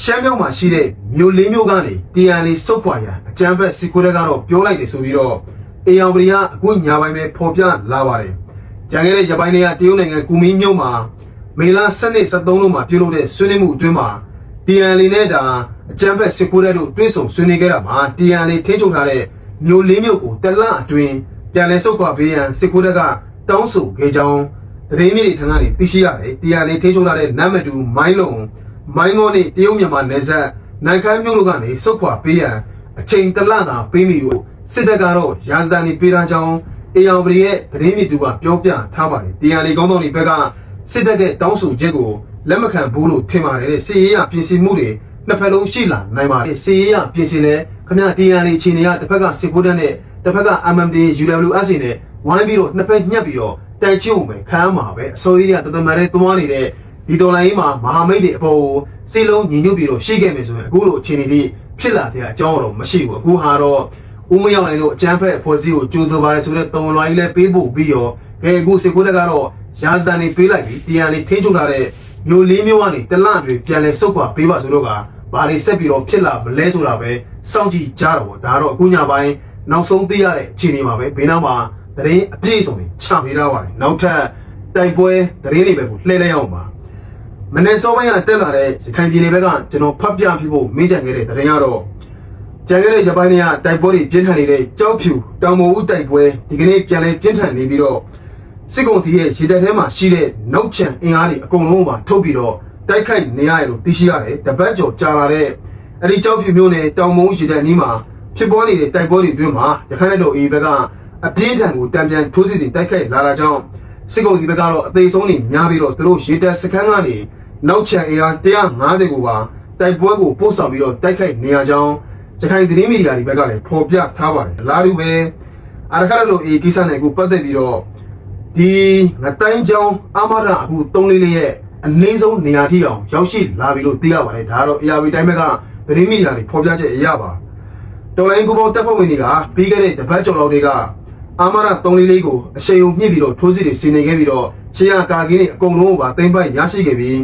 ရှမ်းမြောက်မှာရှိတဲ့မြို့လေးမျိုးကနေတရားလေးစုပ်ခွာရန်အကြမ်းဖက်စစ်ခွေးတွေကတော့ပြောလိုက်တယ်ဆိုပြီးတော့အေယောင်ပရီကအခုညာပိုင်းပဲဖော်ပြလာပါတယ်။ကြံခဲ့တဲ့ရပိုင်းတွေကတရုတ်နိုင်ငံကူမင်းမြို့မှာမေလ7-13လို့မှာပြုလုပ်တဲ့ဆွေးနွေးမှုအတွင်းမှာတရားလေးနဲ့ဒါအကြမ်းဖက်စစ်ခွေးတွေတို့တွဲဆုံဆွေးနွေးခဲ့တာမှာတရားလေးထိန်းချုပ်ထားတဲ့မြို့လေးမျိုးကိုတလအတွင်းပြန်လည်စုပ်ခွာပေးရန်စစ်ခွေးတွေကတောင်းဆိုခဲ့ကြောင်းသတင်းမြေတွေထံကနေသိရှိရတယ်။တရားလေးထိန်းချုပ်ထားတဲ့နတ်မတူမိုင်းလုံးမိုင်းငေါနဲ့တရုတ်မြန်မာနယ်စပ်နိုင်ခမ်းမြို့တို့ကနေစုပ်ခွာပေးရန်အချိန်တလသာပေးမိကိုစစ်တပ်ကတော့ရာဇသံနေပေးထားကြောင်းအေယောင်ပရီရဲ့သတင်းမြေတူကပြောပြထားပါတယ်။တရားလေးကောင်းဆောင်တွေဘက်ကစစ်တပ်ကတောင်းဆိုချက်ကိုလက်မခံဘူးလို့ထင်ပါတယ်တဲ့စစ်ရေးရပြင်ဆင်မှုတွေနှစ်ဖက်လုံးရှိလာနိုင်ပါတယ်။စစ်ရေးရပြင်ဆင်လဲခင်ဗျာတရားလေးချင်းတွေကတစ်ဖက်ကစစ်ကိုတက်နဲ့တစ်ဖက်က MMD UWS နဲ့ဝိုင်းပြီးတော့နှစ်ဖက်ညှက်ပြီးတော့တိုက်ချုံပဲခံရမှာပဲအစိုးရကတသမန်နဲ့တွားနေတဲ့ဒီဒေါ်လာကြီးမှာမဟာမိတ်တွေအပေါ်ကိုစီလုံးညီညွတ်ပြီးတော့ရှိခဲ့မယ်ဆိုရင်အခုလိုအခြေအနေတွေဖြစ်လာတဲ့အကြောင်းတော့မရှိဘူးအခုဟာတော့ဦးမရောက်နိုင်လို့အကျန်းဖက်ဖွဲ့စည်းကိုကြိုးစားပါတယ်ဆိုတဲ့တုံလွှာကြီးလည်းပေးဖို့ပြီးရောအခုစစ်ကိုတက်ကတော့ရာဇသံတွေပေးလိုက်ပြီးတရားလေးထိန်းချုပ်ထားတဲ့မျိုးလေးမျိုးကနေတလတွေပြန်လဲစုပ်ခွာပေးပါဆိုတော့ကဘာတွေဆက်ပြီးတော့ဖြစ်လာမလဲဆိုတာပဲစောင့်ကြည့်ကြတော့ဒါတော့အခုညပိုင်းနောက်ဆုံးသိရတဲ့အခြေအနေမှာပဲဘေးနောက်မှာသတင်းအပြည့်အစုံတွေချပေးထားပါတယ်နောက်ထပ်တိုက်ပွဲသတင်းတွေပဲကိုလှည့်လဲအောင်ပါမနေ့စောပိုင်းကတက်လာတဲ့ရခိုင်ပြည်နယ်ဘက်ကကျွန်တော်ဖတ်ပြပြဖို့မင်းကြံခဲ့တဲ့သတင်းကတော့ကြံခဲ့တဲ့ရပိုင်းတွေကတိုက်ပွဲတွေပြင်းထန်နေတဲ့ကြောက်ဖြူတောင်ပေါ်ဦးတိုက်ပွဲဒီကနေ့ပြန်လဲပြင်းထန်နေပြီးတော့စစ်ကောင်စီရဲ့ရေတပ်ထဲမှာရှိတဲ့နှုတ်ချံအင်အားတွေအကုန်လုံးပါထုတ်ပြီးတော့တိုက်ခိုက်နေရတယ်လို့သိရှိရတယ်တပတ်ကျော်ကြာလာတဲ့အဲ့ဒီကြောက်ဖြူမျိုးနဲ့တောင်ပေါ်ဦးရေတပ်အနီးမှာဖြစ်ပေါ်နေတဲ့တိုက်ပွဲတွေအတွင်းမှာရခိုင်နယ်တော်အေဘက်ကအပြင်းထန်ကိုတံပြန်ထိုးစစ်ဆင်တိုက်ခိုက်လာတာကြောင့်စစ်ကောင်စီဘက်ကတော့အသေးဆုံးနေများပြီးတော့သူတို့ရေတပ်စခန်းကနေနောက်ချန်အင်အား150ကိုပါတိုက်ပွဲကိုပို့ဆောင်ပြီးတော့တိုက်ခိုက်နေရကြောင်းရခိုင်သတင်းမီဒီယာတွေဘက်ကလည်းဖော်ပြထားပါတယ်အလားတူပဲအရခရလို့အေကိစ္စနဲ့အခုပတ်သက်ပြီးတော့ဒီငတိုင်းကျောင်းအမရအခု344ရဲ့အနည်းဆုံးနေရာထိအောင်ရောက်ရှိလာပြီလို့သိရပါတယ်ဒါကတော့ ARV တိုင်းဘက်ကသတင်းမီဒီယာတွေဖော်ပြချက်အရပါတော်လိုင်းကူပေါတပ်ဖွဲ့ဝင်တွေကပြီးခဲ့တဲ့တပတ်ကျော်လောက်တွေကအာမရ344ကိုအရှိန်အဟုန်မြင့်ပြီးတော့ထိုးစစ်တွေဆင်နေခဲ့ပြီးတော့ရှေးရကာကင်းတွေအကုန်လုံးကိုပါသိမ်းပိုက်ရရှိခဲ့ပြီး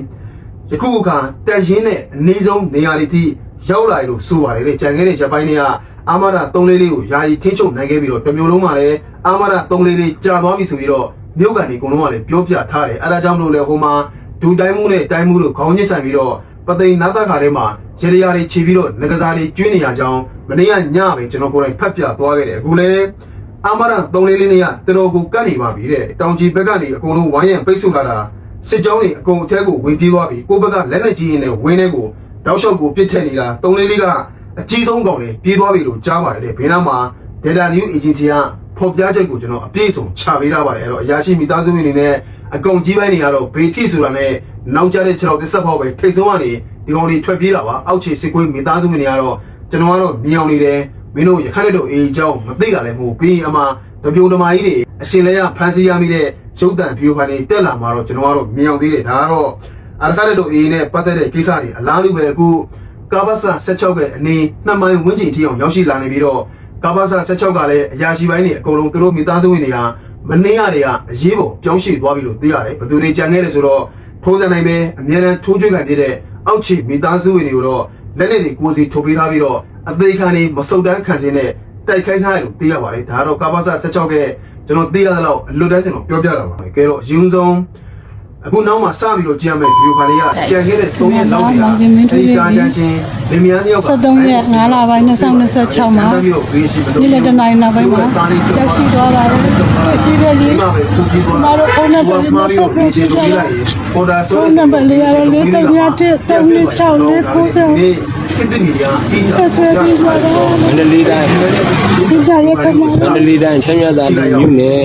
ယခုအခါတက်ရင်းနဲ့အနည်းဆုံးနေရာတွေထိရောက်လာလို့ဆိုပါတယ်လေကြံခဲ့တဲ့ဂျပန်တွေကအာမရ344ကိုယာယီထိန်းချုပ်နိုင်ခဲ့ပြီးတော့တမျိုးလုံးမှာလည်းအာမရ344ကြာသွားပြီဆိုပြီးတော့မြို့ကန်တွေအကုန်လုံးကလည်းပြောပြထားတယ်အဲဒါကြောင့်မလို့လေဟိုမှာဒူတိုင်းမှုနဲ့တိုင်းမှုတို့ခေါင်းညစ်ဆန်ပြီးတော့ပသိမ်နာသခါထဲမှာရေရရာတွေခြေပြီးတော့ငကစားတွေကျွင်းနေရကြောင်းမနေ့ကညပဲကျွန်တော်ကိုယ်တိုင်ဖတ်ပြသွားခဲ့တယ်အခုလည်းအာမရ344နဲ့ကတော်တော်ကိုကတ်နေပါပြီတဲ့တောင်ကြီးဘက်ကနေအကုန်လုံးဝိုင်းရံပိတ်ဆို့လာတာစစ်ကြောင်းတွေအကုန်အထက်ကိုဝင်ပြေးသွားပြီကိုယ့်ဘက်ကလက်လက်ကြီးရင်းနဲ့ဝင်းထဲကိုတောက်လျှောက်ကိုပြစ်ထည့်နေတာ344ကအကြီးဆုံးကောင်တွေပြေးသွားပြီလို့ကြားပါတယ်တဲ့ဘေးနားမှာ Data New Agency ကဖော်ပြချက်ကိုကျွန်တော်အပြည့်အစုံချပေးထားပါတယ်အဲ့တော့အရာရှိမိသားစုဝင်တွေနဲ့အကုန်ကြီးပိုင်းတွေကတော့ဘေးထိဆိုတာနဲ့နောက်ကျတဲ့6တစ်ဆက်ဖောက်ပဲထိတ်ဆုံးကနေဒီကောင်တွေထွက်ပြေးတာပါအောက်ခြေစစ်ခွေးမိသားစုဝင်တွေကတော့ကျွန်တော်ကတော့မြောင်နေတယ်မင်းတို့ရခိုင်တို့အေးအကြောင်းမသိတာလည်းမဟုတ်ပြီးအမှတပြိုတမာကြီးတွေအရှင်လဲရဖန်ဆီးရမိတဲ့ရုပ်တံဗီဒီယိုဖိုင်တွေတက်လာမှာတော့ကျွန်တော်ကတော့မြောင်သေးတယ်ဒါကတော့အရခိုင်တို့အေးနဲ့ပတ်သက်တဲ့ကိစ္စတွေအလားတူပဲအခုကာဘာဆာ16ရဲ့အနေ2မိုင်ဝန်းကျင်ထိအောင်ရောက်ရှိလာနေပြီးတော့ကာဘာဆာ16ကလည်းအရာရှိပိုင်းတွေအကုန်လုံးသူတို့မိသားစုဝင်တွေဟာမနေ့ကတည်းကအရေးပေါ်ပြောင်းရွှေ့သွားပြီလို့သိရတယ်ဘယ်သူတွေကြံခဲ့တယ်ဆိုတော့ထိုးစံနိုင်ပဲအများနဲ့ထိုးကြွခံပြတဲ့အောက်ခြေမိသားစုဝင်တွေကိုတော့လက်လက်တွေကိုစီထုတ်ပေးထားပြီးတော့အသေးခံနေမစုတ်တန်းခံစင်းနဲ့တိုက်ခိုက်ထားတယ်လို့သိရပါတယ်ဒါတော့ကာဘာဆာ16ရဲ့ကျွန်တော်သိရတဲ့လောက်အလွတ်တန်းကျွန်တော်ပြောပြတာပါကဲတော့အရင်ဆုံးအခုနောက်မှာစပြီးတော့ကြည့်ရမယ့်ဗီဒီယိုဖိုင်လေးကကြံခဲ့တဲ့3ရက်လောက်နေတာအဲဒီကာတန်ရှင်လင်မယားတယောက်က73ရက်5လပိုင်း2026မှာနေ့လယ်တနာရီနောက်ပိုင်းမှာတက်ရှိသွားပါတယ်ရှိတဲ့လေးမှာပဲခုပြီးသွားတာဖုန်းနံပါတ်မှာဆက်ပြီးကြည့်လိုက်ရင်ပေါ်တာဆိုနံပါတ်လေးရလေး3ညတဲ့364လေး90ဒီခေတ္တမီဒီယာဒီဆက်ပြီးသွားတာမန္တလေးတိုင်းဒီကြရကမှာမန္တလေးတိုင်းချမ်းမြသာလူမျိုးနဲ့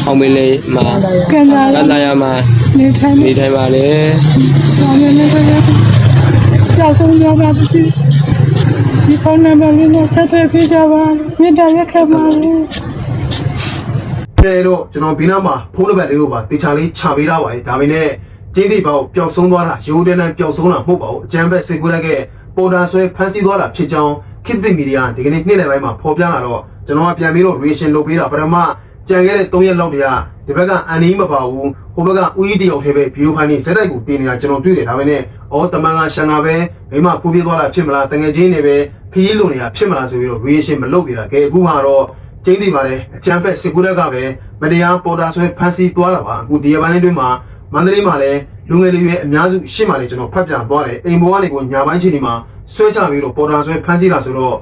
အောင်မင်းလေးမှာကံလာရမှာနေထိုင်ပါလေအောင်မင်းလေးကကြောက်ဆုံးရပါပြီဒီဖုန်းနံပါတ်လေးနဲ့ဆက်သွယ်ပေးကြပါမြေတားရက်ခမှာလေတော့ကျွန်တော်ဘီနာမှာဖုန်းနံပါတ်လေးကိုပါတေချာလေးချပေးထားပါတယ်ဒါပေမဲ့ကျင်းသိပေါက်ပျောက်ဆုံးသွားတာရိုးတန်းတန်းပျောက်ဆုံးတာမဟုတ်ပါဘူးအကြမ်းဖက်စစ်ကူလိုက်ကပေါ်တာဆွဲဖမ်းဆီးသွားတာဖြစ်ကြောင်းခေတ်သစ်မီဒီယာဒီကနေ့နေ့လယ်ပိုင်းမှာဖော်ပြလာတော့ကျွန်တော်ကပြန်ပြီးတော့ reaction လုပ်ပေးတာပထမ ကြံခဲ့တဲ့3ရက်လောက်တည်းကဒီဘက်ကအန်နီးမပါဘူးဟိုဘက်ကဦးကြီးတယောက်တည်းပဲဗီဒီယိုဖိုင်နဲ့ဇက်တိုက်ကိုတင်နေတာကျွန်တော်တွေ့တယ်ဒါပေမဲ့တမန်ကရှန်ကပဲမိမခိုးပြေးသွားတာဖြစ်မလားတငယ်ချင်းတွေပဲခီးလိုနေတာဖြစ်မလားဆိုပြီးတော့ reaction မလုပ်ပြတာကဲအခုမှတော့ကျင်းသိပါတယ်အချမ်းဖက်စစ်ကူတက်ကပဲမတရားပေါ်တာဆွဲဖန်စီသွားတာပါအခုဒီရက်ပိုင်းအတွင်းမှာမန္တလေးမှာလည်းလူငယ်လူရွယ်အများစုရှင်းမှလည်းကျွန်တော်ဖတ်ပြသွားတယ်အိမ်ပေါ်ကနေကိုညာပိုင်းချိန်ဒီမှာဆွဲချပြီးတော့ပေါ်တာဆွဲဖန်စီတာဆိုတော့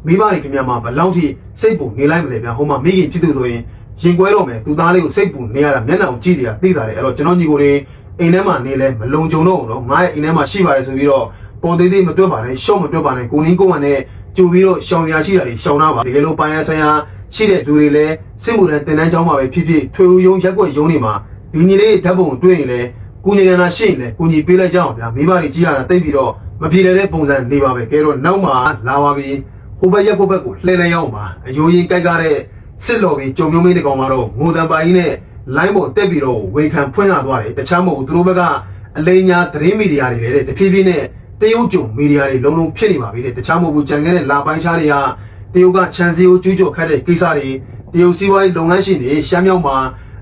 မိဘတွေခင်ဗျာမှာဘလောက်ထိစိတ်ပူနေလိုက်မလဲဗျာဟိုမှာမိခင်ဖြစ်သူဆိုရင်ရင်ကွဲတော့မယ်သူသားလေးကိုစိတ်ပူနေရတာမျက်နှာကိုကြည့်နေတာသိတာလေအဲ့တော့ကျွန်တော်ညီကိုတွေအိမ်ထဲမှာနေလဲမလုံခြုံတော့ဘူးနော်ငါရဲ့အိမ်ထဲမှာရှိပါတယ်ဆိုပြီးတော့ပေါ်သေးသေးမတွက်ပါနဲ့ရှော့မတွက်ပါနဲ့ကိုနင်းကိုမနဲ့ကြိုပြီးတော့ရှောင်ရရှိတာတွေရှောင်တာပါတကယ်လို့ပိုင်းရဆိုင်ရာရှိတဲ့လူတွေလည်းစစ်မှုထမ်းတင်တန်းကျောင်းမှာပဲဖြစ်ဖြစ်ထွေဦးယုံရက်ွက်ယုံနေမှာဒီညီလေးဓာတ်ပုံတွေ့ရင်လည်းကိုညီနေတာရှိရင်လည်းကိုညီပေးလိုက်ကြအောင်ဗျာမိဘတွေကြီးရတာတိတ်ပြီးတော့မပြေတဲ့ပုံစံနေပါပဲကဲတော့နောက်မှာလာပါပြီဟိုဘက်ရက်ကိုဘက်ကိုလှည့်လဲရောက်ပါအယိုးရင်ကြိုက်ကြတဲ့စစ်လော်ပြီးကြုံမျိုးမင်းတကောင်မှာတော့ငိုတံပိုင်နဲ့လိုင်းပေါ်တက်ပြီးတော့ဝေခံဖွင့်လာသွားတယ်တခြားမဟုတ်သူတို့ဘက်ကအလိညာသတင်းမီဒီယာတွေလည်းတဖြည်းဖြည်းနဲ့တရုတ်ကြုံမီဒီယာတွေလုံးလုံးဖြစ်နေပါပြီတဲ့တခြားမဟုတ်ဘူးကြံခဲ့တဲ့လာပိုင်းခြားတွေကတရုတ်ကခြံစည်းကိုကျူးကျော်ခတ်တဲ့ကိစ္စတွေတရုတ်စီးပွားရေးလုပ်ငန်းရှင်တွေရှမ်းမြောက်မှာ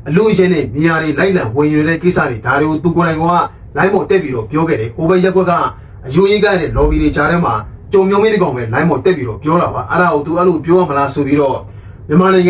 အလူရှင်တွေမြေယာတွေလိုက်လံဝင်ယူတဲ့ကိစ္စတွေဒါတွေကိုသူကိုယ်တိုင်ကလိုင်းပေါ်တက်ပြီးတော့ပြောခဲ့တယ်ဟိုဘက်ရက်ကွက်ကအယိုးရင်ကတဲ့ lobby တွေကြားထဲမှာကြုံမျိုးမင်းတကောင်ပဲလိုင်းပေါ်တက်ပြီးတော့ပြောတာပါအဲ့ဒါကိုသူအဲ့လိုပြောရမလားဆိုပြီးတော့မြန်မာနိုင်ငံ